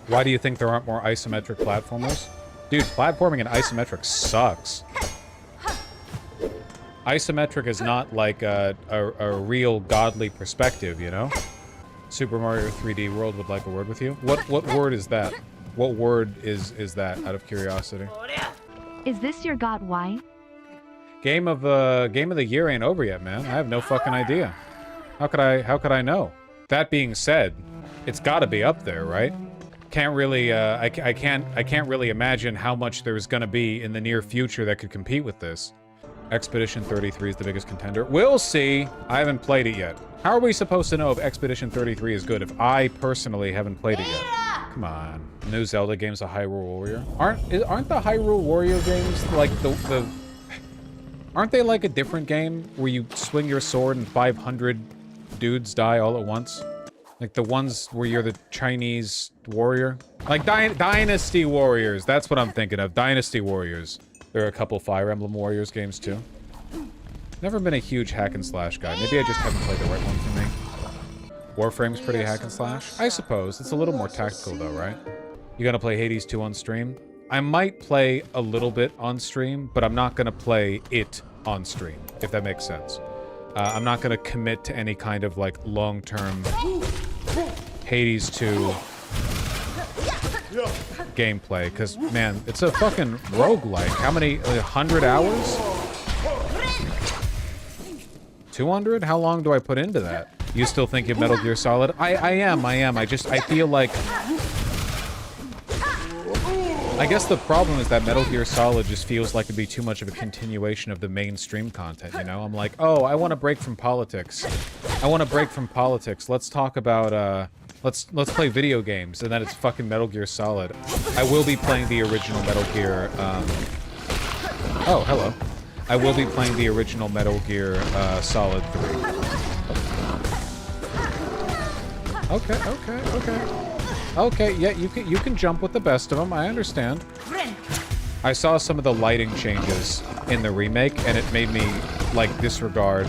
Why do you think there aren't more isometric platformers? Dude, platforming in isometric sucks. Isometric is not like a real godly perspective, you know? Super Mario 3D World would like a word with you. What word is that? What word is that, out of curiosity? Is this your God why? Game of the year ain't over yet, man. I have no fucking idea. How could I know? That being said, it's gotta be up there, right? Can't really, I can't really imagine how much there's gonna be in the near future that could compete with this. Expedition 33 is the biggest contender. We'll see. I haven't played it yet. How are we supposed to know if Expedition 33 is good if I personally haven't played it yet? Come on. New Zelda game's a Hyrule Warrior. Aren't the Hyrule Warrior games like the aren't they like a different game where you swing your sword and 500 dudes die all at once? Like the ones where you're the Chinese warrior? Like Dynasty Warriors, that's what I'm thinking of. Dynasty Warriors. There are a couple Fire Emblem Warriors games too. Never been a huge hack and slash guy. Maybe I just haven't played the right one for me. Warframe's pretty hack and slash? I suppose. It's a little more tactical though, right? You gonna play Hades 2 on stream? I might play a little bit on stream, but I'm not gonna play it on stream, if that makes sense. I'm not gonna commit to any kind of like long-term Hades 2 gameplay, because man, it's a fucking roguelike. How many, 100 hours? 200? How long do I put into that? You still think of Metal Gear Solid? I am. I feel like... I guess the problem is that Metal Gear Solid just feels like it'd be too much of a continuation of the mainstream content, you know? I'm like, oh, I want to break from politics. Let's talk about, let's play video games, and then it's fucking Metal Gear Solid. I will be playing the original Metal Gear, oh, hello. I will be playing the original Metal Gear, Solid 3. Okay, yeah, you can jump with the best of them, I understand. I saw some of the lighting changes in the remake, and it made me, like, disregard.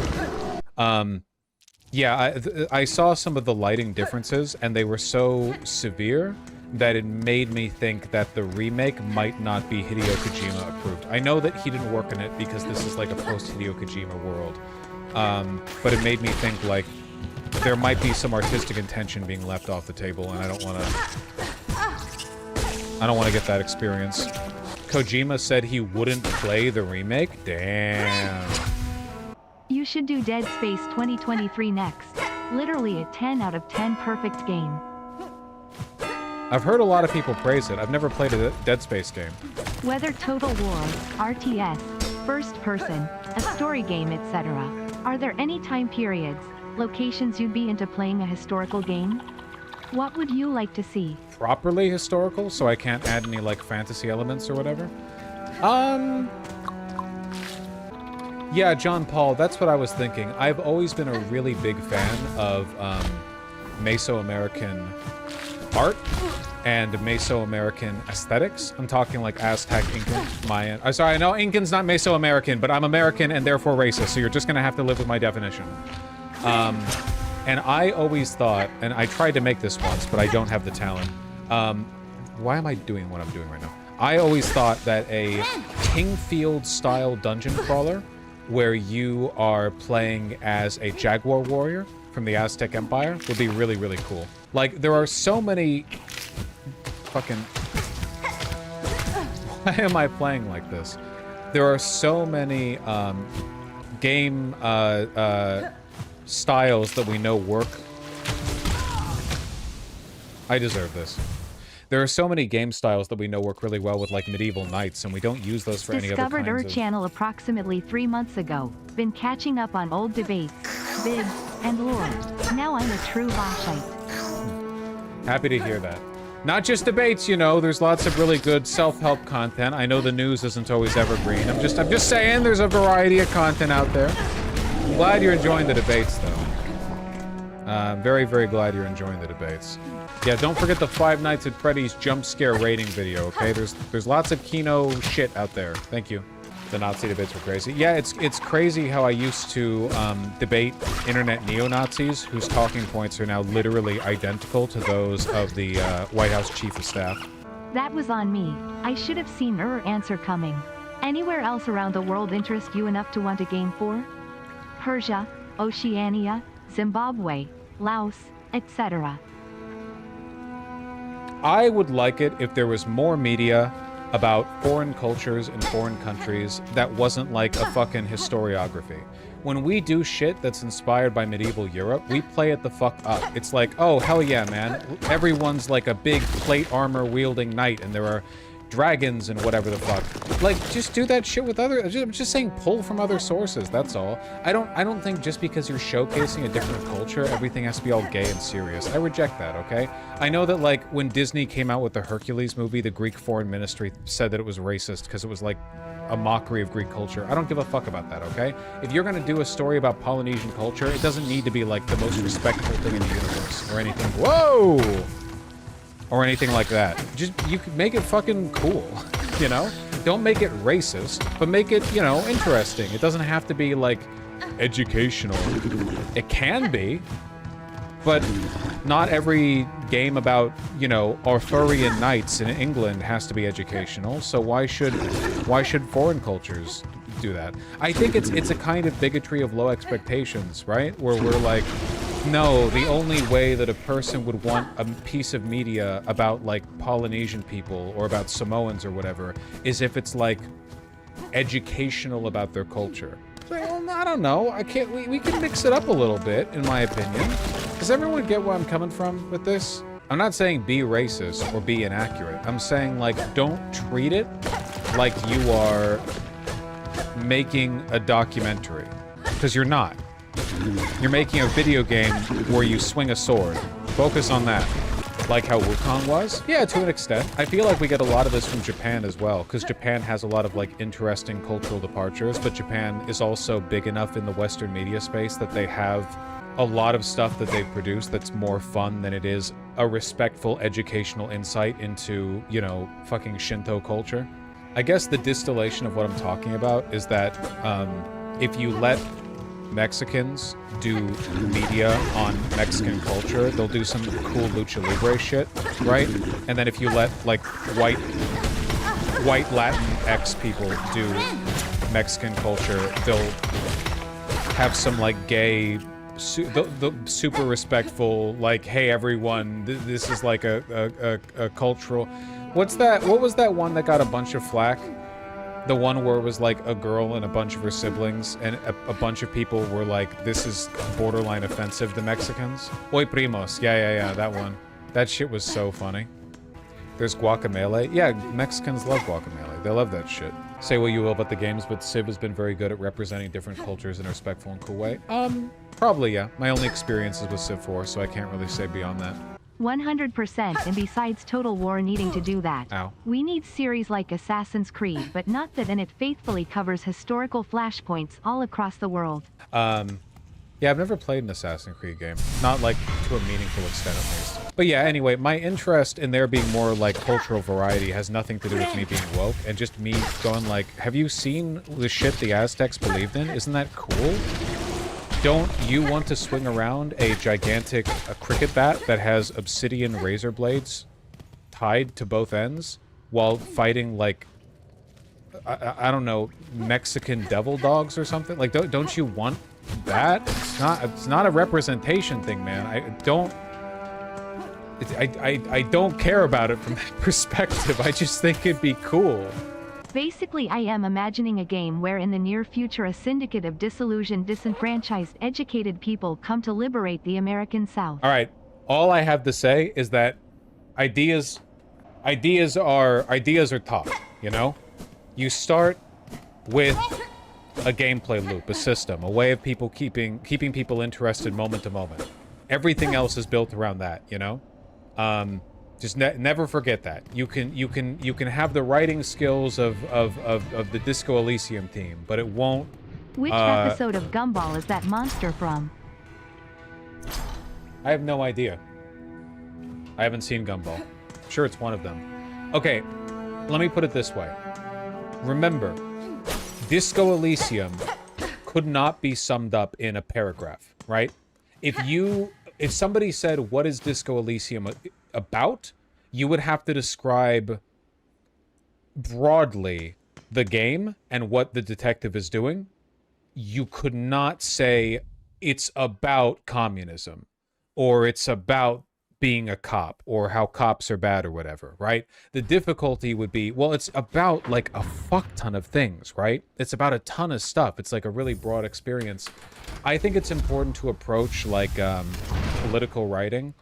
Yeah, I saw some of the lighting differences, and they were so severe that it made me think that the remake might not be Hideo Kojima approved. I know that he didn't work on it because this is like a post-Hideo Kojima world. But it made me think, like, there might be some artistic intention being left off the table, and I don't want to get that experience. Kojima said he wouldn't play the remake? Damn. You should do Dead Space 2023 next. Literally a 10 out of 10 perfect game. I've heard a lot of people praise it. I've never played a Dead Space game. Whether Total War, RTS, first person, a story game, etc. Are there any time periods, locations you'd be into playing a historical game? What would you like to see? Properly historical, so I can't add any, like, fantasy elements or whatever? Yeah, John Paul, that's what I was thinking. I've always been a really big fan of, Mesoamerican art and Mesoamerican aesthetics. I'm talking like Aztec, Incan, Mayan. I'm sorry, I know Incan's not Mesoamerican, but I'm American and therefore racist, so you're just gonna have to live with my definition. And I always thought, and I tried to make this once, but I don't have the talent. Why am I doing what I'm doing right now? I always thought that a Kingfield-style dungeon crawler, where you are playing as a jaguar warrior from the Aztec Empire, would be really, really cool. Like, there are so many fucking... Why am I playing like this? There are so many game styles that we know work. I deserve this. There are so many game styles that we know work really well with, like, medieval knights, and we don't use those for any other kinds of... Discovered channel approximately 3 months ago. Been catching up on old debates, bids, and lore. Now I'm a true Vaushite. Happy to hear that. Not just debates, you know, there's lots of really good self-help content. I know the news isn't always evergreen. I'm just saying there's a variety of content out there. I'm glad you're enjoying the debates, though. Very, very glad you're enjoying the debates. Yeah, don't forget the Five Nights at Freddy's jump scare rating video, okay? There's lots of Kino shit out there. Thank you. The Nazi debates were crazy. Yeah, it's crazy how I used to debate internet neo-Nazis whose talking points are now literally identical to those of the White House Chief of Staff. That was on me. I should have seen her answer coming. Anywhere else around the world interest you enough to want a game for? Persia, Oceania, Zimbabwe, Laos, etc. I would like it if there was more media about foreign cultures and foreign countries that wasn't like a fucking historiography. When we do shit that's inspired by medieval Europe, we play it the fuck up. It's like, oh, hell yeah, man. Everyone's like a big plate armor wielding knight and there are dragons and whatever the fuck. Like, just do that shit with other... I'm just saying pull from other sources, that's all. I don't think just because you're showcasing a different culture, everything has to be all gay and serious. I reject that, okay? I know that, like, when Disney came out with the Hercules movie, the Greek Foreign Ministry said that it was racist because it was, like, a mockery of Greek culture. I don't give a fuck about that, okay? If you're gonna do a story about Polynesian culture, it doesn't need to be, like, the most respectful thing in the universe or anything. Whoa! Or anything like that. Just, you could make it fucking cool, you know? Don't make it racist, but make it, you know, interesting. It doesn't have to be, like, educational. It can be, but not every game about, you know, Arthurian knights in England has to be educational, so why should foreign cultures do that? I think it's a kind of bigotry of low expectations, right? Where we're like, no, the only way that a person would want a piece of media about, like, Polynesian people or about Samoans or whatever is if it's, like, educational about their culture. Well, I don't know. We can mix it up a little bit, in my opinion. Does everyone get where I'm coming from with this? I'm not saying be racist or be inaccurate. I'm saying, like, don't treat it like you are making a documentary. Because you're not. You're making a video game where you swing a sword. Focus on that. Like how Wukong was? Yeah, to an extent. I feel like we get a lot of this from Japan as well, because Japan has a lot of, like, interesting cultural departures, but Japan is also big enough in the Western media space that they have a lot of stuff that they produce that's more fun than it is a respectful educational insight into, you know, fucking Shinto culture. I guess the distillation of what I'm talking about is that if you let Mexicans do media on Mexican culture, they'll do some cool lucha libre shit, right? And then if you let, like, white Latin X people do Mexican culture, they'll have some, like, gay, the super respectful, like, hey everyone, this is like a cultural... What was that one that got a bunch of flack? The one where it was like a girl and a bunch of her siblings, and a bunch of people were like, this is borderline offensive to Mexicans. Oy primos. Yeah, that one. That shit was so funny. There's guacamole. Yeah, Mexicans love guacamole. They love that shit. Say what you will about the games, but Civ has been very good at representing different cultures in a respectful and cool way. Probably, yeah. My only experience is with Civ 4, so I can't really say beyond that. 100%, and besides Total War needing to do that, Ow. we need series like Assassin's Creed, but not that, and it faithfully covers historical flashpoints all across the world. Yeah, I've never played an Assassin's Creed game. Not, like, to a meaningful extent, at least. But yeah, anyway, my interest in there being more, like, cultural variety has nothing to do with me being woke, and just me going, like, have you seen the shit the Aztecs believed in? Isn't that cool? Don't you want to swing around a gigantic cricket bat that has obsidian razor blades tied to both ends while fighting, like, I don't know, Mexican devil dogs or something? Like, don't you want that? It's not a representation thing, man. I don't care about it from that perspective. I just think it'd be cool. Basically, I am imagining a game where in the near future a syndicate of disillusioned, disenfranchised, educated people come to liberate the American South. All right. All I have to say is that ideas are tough, you know? You start with a gameplay loop, a system, a way of people keeping people interested moment to moment. Everything else is built around that, you know? Just never forget that. You can have the writing skills of the Disco Elysium team, but it won't. Which episode of Gumball is that monster from? I have no idea. I haven't seen Gumball. I'm sure it's one of them. Okay, let me put it this way. Remember, Disco Elysium could not be summed up in a paragraph, right? If somebody said, what is Disco Elysium about, you would have to describe broadly the game and what the detective is doing. You could not say it's about communism, or it's about being a cop, or how cops are bad, or whatever, right? The difficulty would be, well, it's about like a fuck ton of things, right? It's about a ton of stuff. It's like a really broad experience. I think it's important to approach like political writing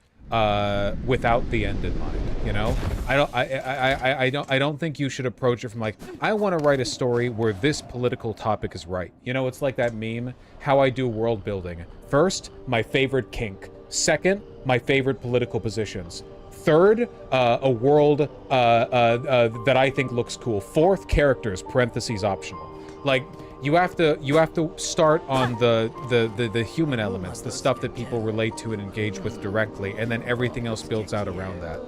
without the end in mind, you know? I don't think you should approach it from like, I want to write a story where this political topic is right. You know, it's like that meme, how I do world building. First, my favorite kink. Second, my favorite political positions. Third, a world that I think looks cool. Fourth, characters, parentheses optional. Like, you have to start on the human elements, the stuff that people relate to and engage with directly, and then everything else builds out around that.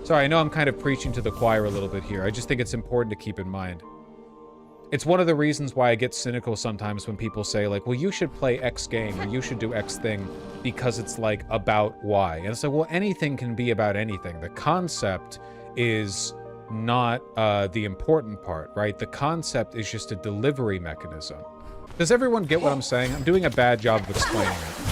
Sorry, I know I'm kind of preaching to the choir a little bit here. I just think it's important to keep in mind. It's one of the reasons why I get cynical sometimes when people say, like, well, you should play X game, or you should do X thing, because it's, like, about Y. And it's like, well, anything can be about anything. The concept is not the important part, right? The concept is just a delivery mechanism. Does everyone get what I'm saying? I'm doing a bad job of explaining it.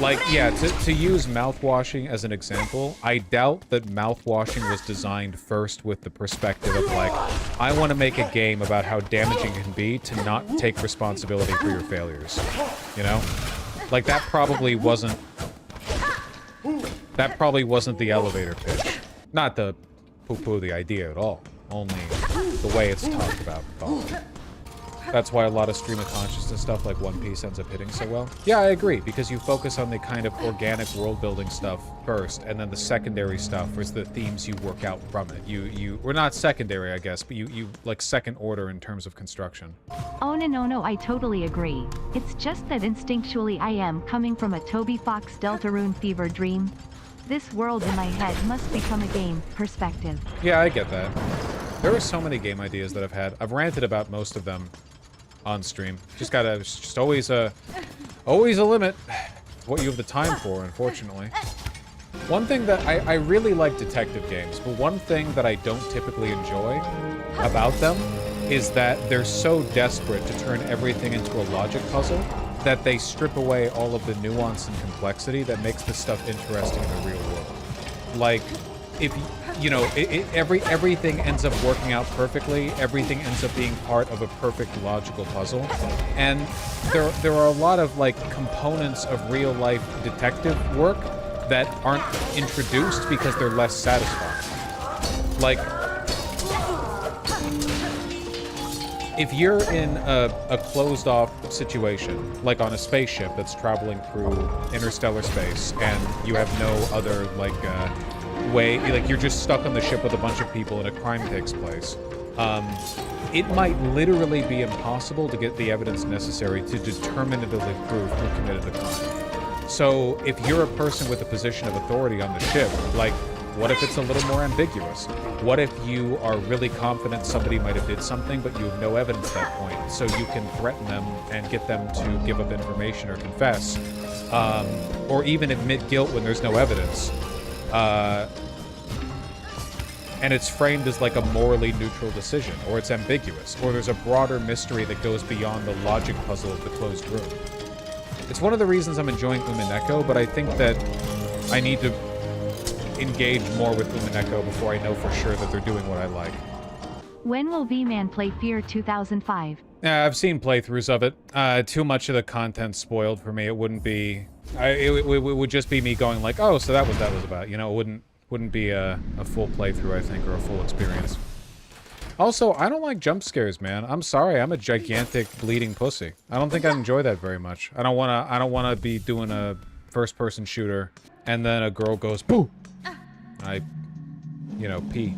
Like, yeah, to use mouthwashing as an example, I doubt that mouthwashing was designed first with the perspective of, like, I want to make a game about how damaging it can be to not take responsibility for your failures. You know? Like, that probably wasn't the elevator pitch. Not the poo-poo the idea at all. Only the way it's talked about. That's why a lot of stream of consciousness stuff like One Piece ends up hitting so well. Yeah, I agree, because you focus on the kind of organic world-building stuff first, and then the secondary stuff is the themes you work out from it. Or not secondary, I guess, but you like second order in terms of construction. Oh no, I totally agree. It's just that instinctually I am coming from a Toby Fox Deltarune fever dream. This world in my head must become a game perspective. Yeah, I get that. There are so many game ideas that I've had. I've ranted about most of them on stream. Just always a limit. What you have the time for, unfortunately. One thing that I really like detective games, but one thing that I don't typically enjoy about them is that they're so desperate to turn everything into a logic puzzle that they strip away all of the nuance and complexity that makes this stuff interesting in the real world. Like, if you know, everything ends up working out perfectly. Everything ends up being part of a perfect logical puzzle, and there are a lot of like components of real life detective work that aren't introduced because they're less satisfying. Like, if you're in a closed-off situation, like on a spaceship that's traveling through interstellar space, and you have no other like way, like you're just stuck on the ship with a bunch of people and a crime takes place, it might literally be impossible to get the evidence necessary to determinatively prove who committed the crime. So if you're a person with a position of authority on the ship, like, what if it's a little more ambiguous? What if you are really confident somebody might have did something, but you have no evidence at that point, so you can threaten them and get them to give up information or confess, or even admit guilt when there's no evidence. And it's framed as like a morally neutral decision, or it's ambiguous, or there's a broader mystery that goes beyond the logic puzzle of the closed room. It's one of the reasons I'm enjoying Umineko, but I think that I need to engage more with Umineko before I know for sure that they're doing what I like. When will V-Man play Fear 2005? Yeah, I've seen playthroughs of it. Too much of the content spoiled for me. It wouldn't be... it would just be me going like, oh, so that was about. You know, it wouldn't be a full playthrough, I think, or a full experience. Also, I don't like jump scares, man. I'm sorry, I'm a gigantic bleeding pussy. I don't think I enjoy that very much. I don't wanna be doing a first-person shooter, and then a girl goes, boo! I, you know, pee.